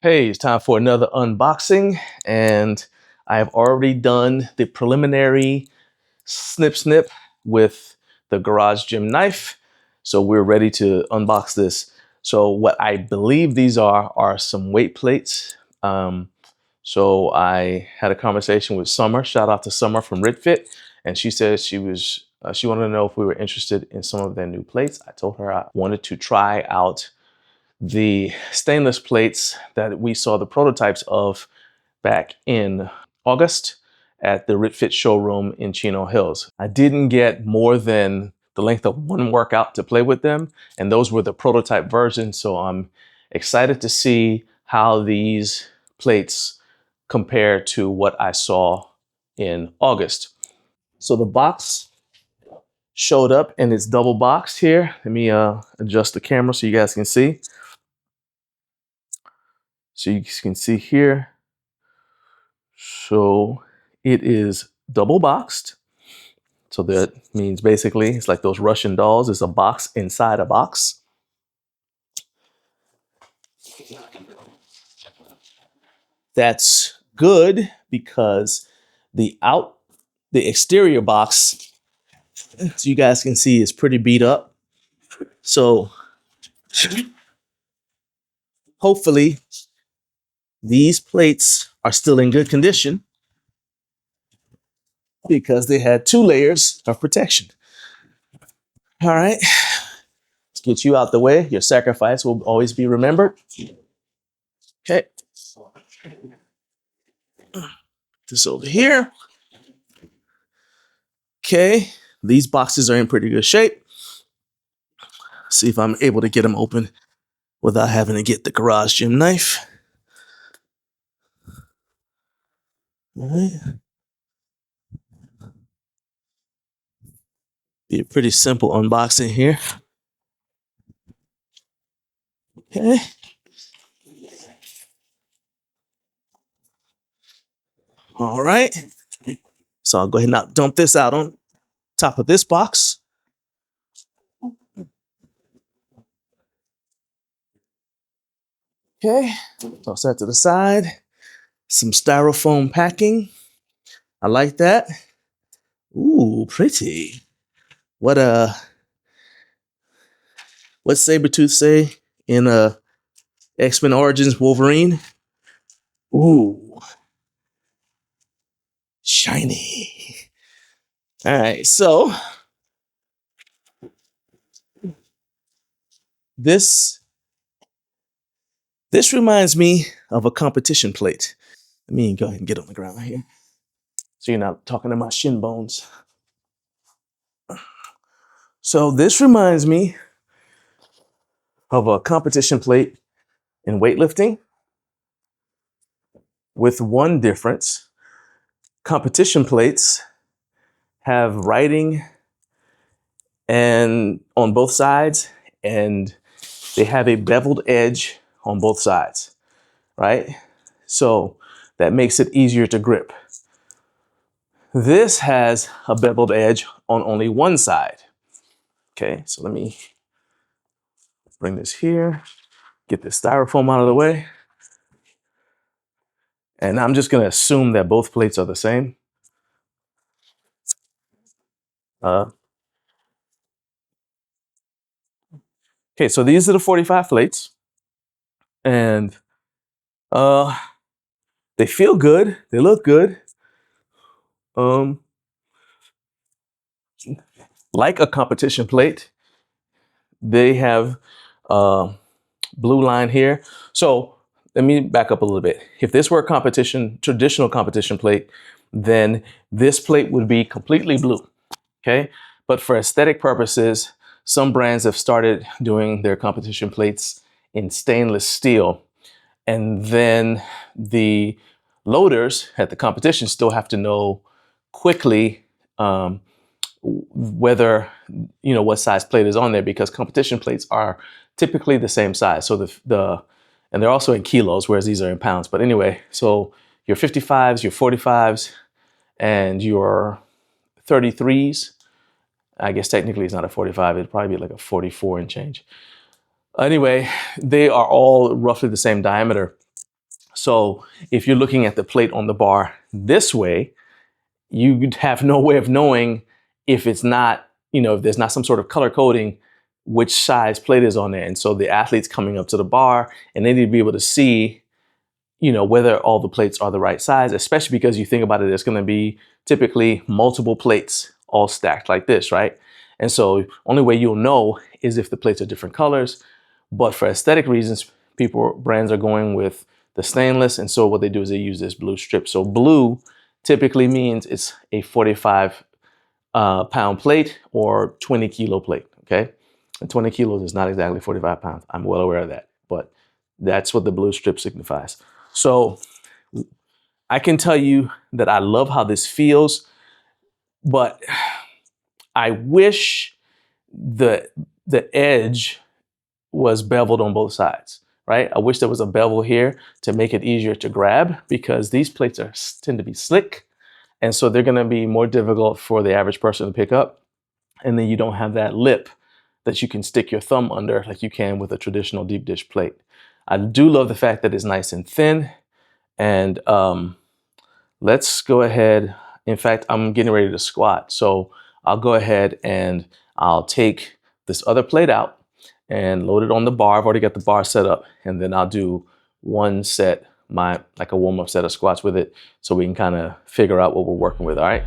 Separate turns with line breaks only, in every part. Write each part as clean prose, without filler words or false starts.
Hey, it's time for another unboxing, and I have already done the preliminary snip with the garage gym knife. So we're ready to unbox this. So what I believe these are some weight plates. So I had a conversation with Summer. Shout out to Summer from RitFit, and she said she wanted to know if we were interested in some of their new plates. I told her I wanted to try out the stainless plates that we saw the prototypes of back in August at the RitFit showroom in Chino Hills. I didn't get more than the length of one workout to play with them, and those were the prototype versions. So I'm excited to see how these plates compare to what I saw in August. So the box showed up and it's double boxed here. Let me adjust the camera so you guys can see. So you can see here, so it is double boxed. So that means basically it's like those Russian dolls. It's a box inside a box. That's good because the exterior box, so you guys can see, is pretty beat up. So hopefully these plates are still in good condition because they had 2 layers of protection. All right, let's get you out the way. Your sacrifice will always be remembered. Okay. This over here. Okay, these boxes are in pretty good shape. See if I'm able to get them open without having to get the garage gym knife. All right. Be a pretty simple unboxing here. Okay. All right. So I'll go ahead and now dump this out on top of this box. Okay. Toss that to the side. Some styrofoam packing. I like that. Ooh, pretty. What's Sabretooth say in X-Men Origins Wolverine? Ooh. Shiny. All right, so this reminds me of a competition plate. Let me go ahead and get on the ground here, so you're not talking to my shin bones. So this reminds me of a competition plate in weightlifting, with one difference. Competition plates have writing and on both sides, and they have a beveled edge on both sides, right? So that makes it easier to grip. This has a beveled edge on only one side. Okay, so let me bring this here, get this styrofoam out of the way. And I'm just gonna assume that both plates are the same. Okay, so these are the 45 plates, and they feel good. They look good. Like a competition plate, they have blue line here. So let me back up a little bit. If this were a traditional competition plate, then this plate would be completely blue. Okay, but for aesthetic purposes, some brands have started doing their competition plates in stainless steel, and then the loaders at the competition still have to know quickly whether, what size plate is on there, because competition plates are typically the same size. So and they're also in kilos, whereas these are in pounds. But anyway, so your 55s, your 45s, and your 33s, I guess technically it's not a 45, it'd probably be like a 44 and change. Anyway, they are all roughly the same diameter. So if you're looking at the plate on the bar this way, you'd have no way of knowing if it's not, if there's not some sort of color coding, which size plate is on there. And so the athlete's coming up to the bar and they need to be able to see, whether all the plates are the right size, especially because you think about it, there's going to be typically multiple plates all stacked like this, right? And so only way you'll know is if the plates are different colors. But for aesthetic reasons, brands are going with the stainless. And so what they do is they use this blue strip. So blue typically means it's a 45 pound plate or 20 kilo plate, okay? And 20 kilos is not exactly 45 pounds. I'm well aware of that, but that's what the blue strip signifies. So I can tell you that I love how this feels, but I wish the edge was beveled on both sides, right? I wish there was a bevel here to make it easier to grab, because these plates tend to be slick. And so they're gonna be more difficult for the average person to pick up. And then you don't have that lip that you can stick your thumb under like you can with a traditional deep dish plate. I do love the fact that it's nice and thin. And let's go ahead. In fact, I'm getting ready to squat. So I'll go ahead and I'll take this other plate out and load it on the bar. I've already got the bar set up, and then I'll do one set, like a warm-up set of squats with it, so we can kind of figure out what we're working with, all right?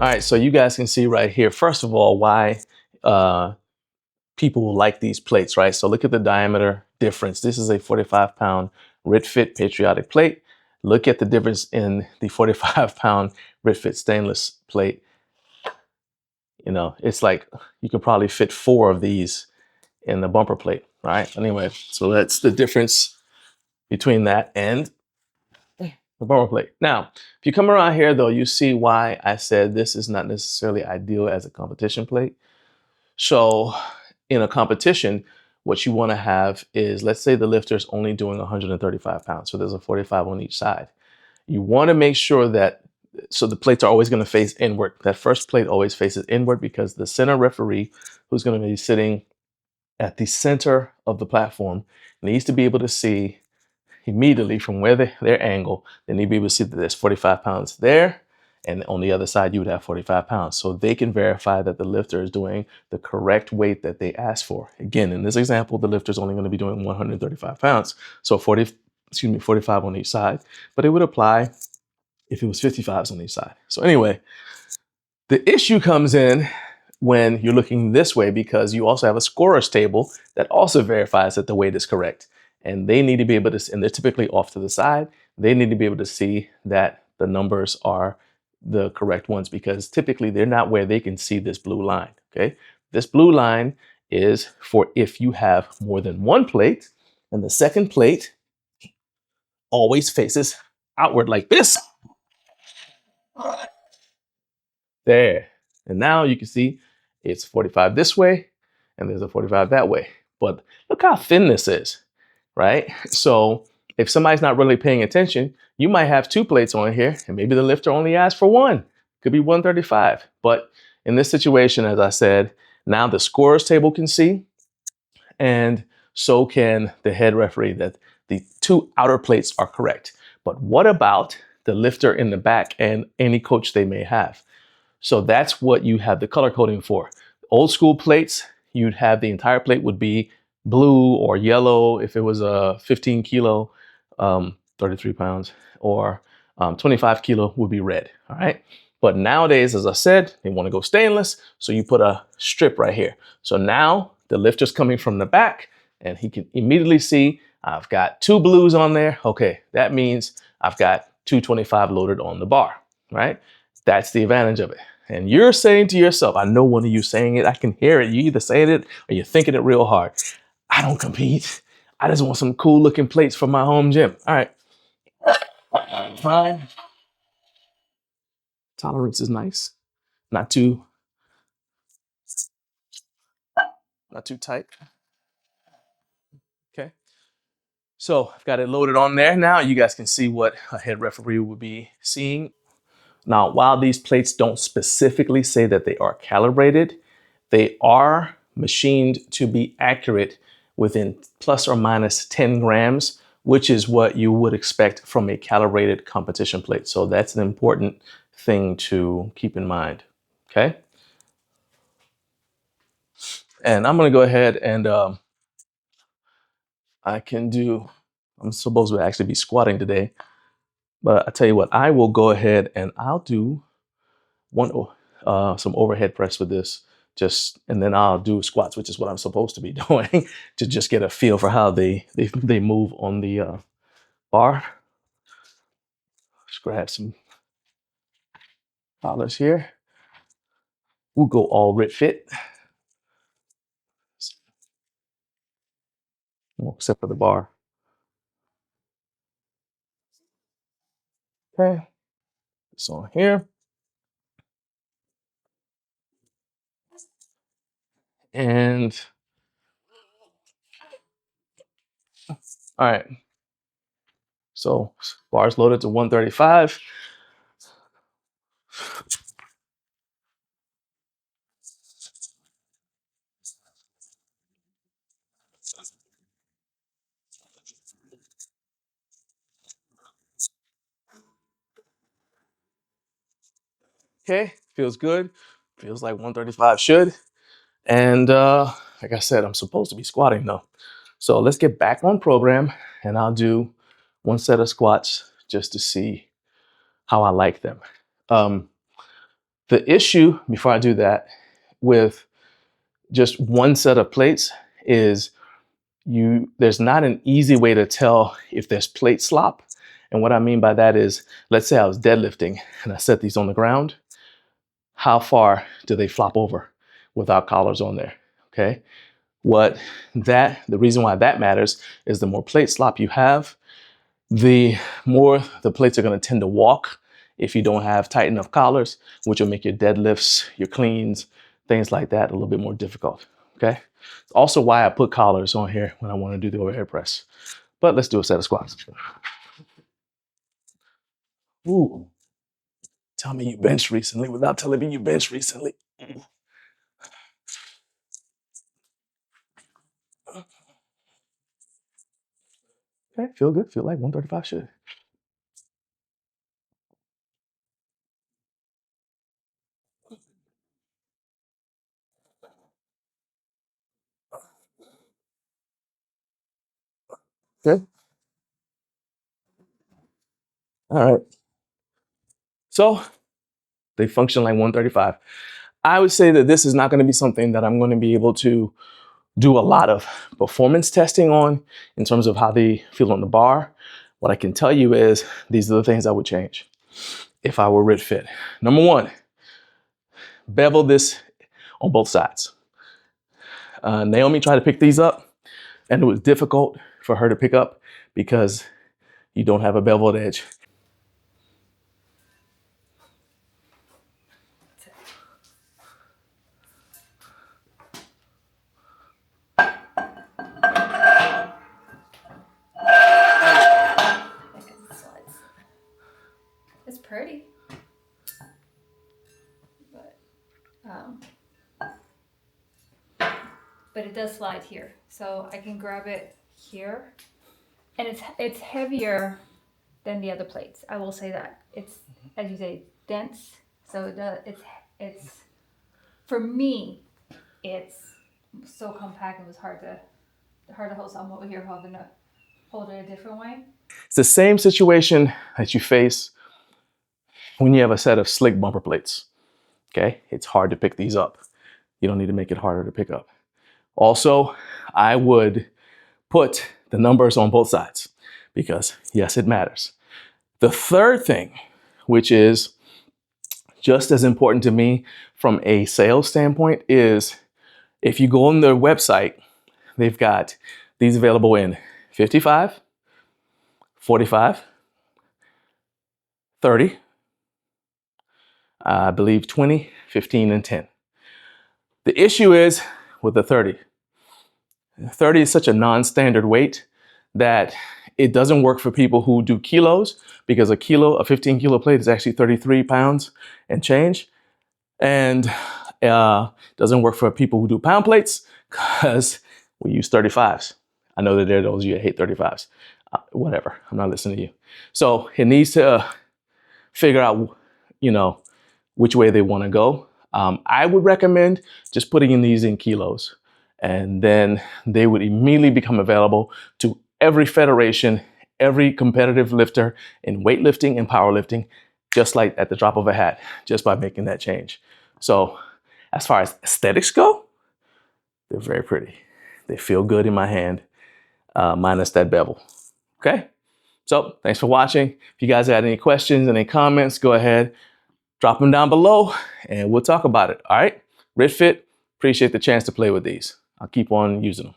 All right, so you guys can see right here, first of all, why people will like these plates, right? So look at the diameter difference. This is a 45 pound RitFit patriotic plate. Look at the difference in the 45 pound RitFit stainless plate. It's like you could probably fit 4 of these in the bumper plate, right? Anyway, so that's the difference between that and the bumper plate. Now, if you come around here though, you see why I said this is not necessarily ideal as a competition plate. So in a competition, what you want to have is, let's say the lifter is only doing 135 pounds. So there's a 45 on each side. You want to make sure that, so the plates are always going to face inward. That first plate always faces inward, because the center referee, who's going to be sitting at the center of the platform, needs to be able to see immediately from where their angle. They need to be able to see that there's 45 pounds there, and on the other side you would have 45 pounds, so they can verify that the lifter is doing the correct weight that they asked for. Again, in this example, the lifter is only going to be doing 135 pounds, so 45 on each side, but it would apply if it was 55s on each side. So anyway, the issue comes in when you're looking this way, because you also have a scorer's table that also verifies that the weight is correct. And they need to be able to, and they're typically off to the side, they need to be able to see that the numbers are the correct ones, because typically they're not where they can see this blue line, okay? This blue line is for if you have more than one plate, and the second plate always faces outward like this. There. And now you can see it's 45 this way, and there's a 45 that way. But look how thin this is. Right? So if somebody's not really paying attention, you might have 2 plates on here, and maybe the lifter only asked for 1. Could be 135. But in this situation, as I said, now the scorer's table can see, and so can the head referee, that the 2 outer plates are correct. But what about the lifter in the back and any coach they may have? So that's what you have the color coding for. Old school plates, you'd have the entire plate would be blue or yellow if it was a 15 kilo, 33 pounds, or 25 kilo would be red, all right? But nowadays, as I said, they want to go stainless, so you put a strip right here. So now the lifter's coming from the back, and he can immediately see I've got 2 blues on there. Okay, that means I've got 225 loaded on the bar, right? That's the advantage of it. And you're saying to yourself, I know one of you saying it, I can hear it. You either saying it or you're thinking it real hard. I don't compete. I just want some cool looking plates for my home gym. All right, fine. Tolerance is nice. Not too tight. Okay. So I've got it loaded on there. Now you guys can see what a head referee would be seeing. Now, while these plates don't specifically say that they are calibrated, they are machined to be accurate within plus or minus 10 grams, which is what you would expect from a calibrated competition plate. So that's an important thing to keep in mind, okay? And I'm gonna go ahead and I'm supposed to actually be squatting today, but I tell you what, I will go ahead and I'll do some overhead press with this, and then I'll do squats, which is what I'm supposed to be doing, to just get a feel for how they move on the bar. Let's grab some collars here. We'll go all RitFit, well, except for the bar. Okay, this on here. And all right, so bar's loaded to 135. Okay, feels good. Feels like 135 should. And like I said, I'm supposed to be squatting though. So let's get back on program and I'll do one set of squats just to see how I like them. The issue, before I do that, with just one set of plates is there's not an easy way to tell if there's plate slop. And what I mean by that is, let's say I was deadlifting and I set these on the ground. How far do they flop over without collars on there? Okay. The reason why that matters is the more plate slop you have, the more the plates are going to tend to walk if you don't have tight enough collars, which will make your deadlifts, your cleans, things like that a little bit more difficult. Okay. It's also why I put collars on here when I want to do the overhead press. But let's do a set of squats. Ooh. Tell me you benched recently without telling me you benched recently. Okay, feel good. Feel like 135 should. Good. All right. So they function like 135. I would say that this is not going to be something that I'm going to be able to do a lot of performance testing on in terms of how they feel on the bar. What I can tell you is these are the things I would change if I were RitFit. Number one, bevel this on both sides. Naomi tried to pick these up and it was difficult for her to pick up because you don't have a beveled edge.
It's pretty, but it does slide here, so I can grab it here, and it's heavier than the other plates. I will say that it's, as you say, dense. So it's for me, it's so compact. It was hard to hold. So I'm over here having to hold it a different way.
It's the same situation that you face when you have a set of slick bumper plates. Okay, it's hard to pick these up. You don't need to make it harder to pick up. Also, I would put the numbers on both sides, because yes, it matters. The third thing, which is just as important to me from a sales standpoint, is if you go on their website, they've got these available in 55, 45, 30, I believe 20, 15, and 10. The issue is with the 30. 30 is such a non-standard weight that it doesn't work for people who do kilos, because a 15 kilo plate is actually 33 pounds and change. And doesn't work for people who do pound plates, because we use 35s. I know that there are those of you that hate 35s. Whatever, I'm not listening to you. So it needs to figure out, which way they want to go. I would recommend just putting in these in kilos, and then they would immediately become available to every federation, every competitive lifter in weightlifting and powerlifting, just like at the drop of a hat, just by making that change. So as far as aesthetics go, they're very pretty. They feel good in my hand, minus that bevel. Okay? So thanks for watching. If you guys had any questions, any comments, go ahead, drop them down below and we'll talk about it. All right? RitFit, appreciate the chance to play with these. I'll keep on using them.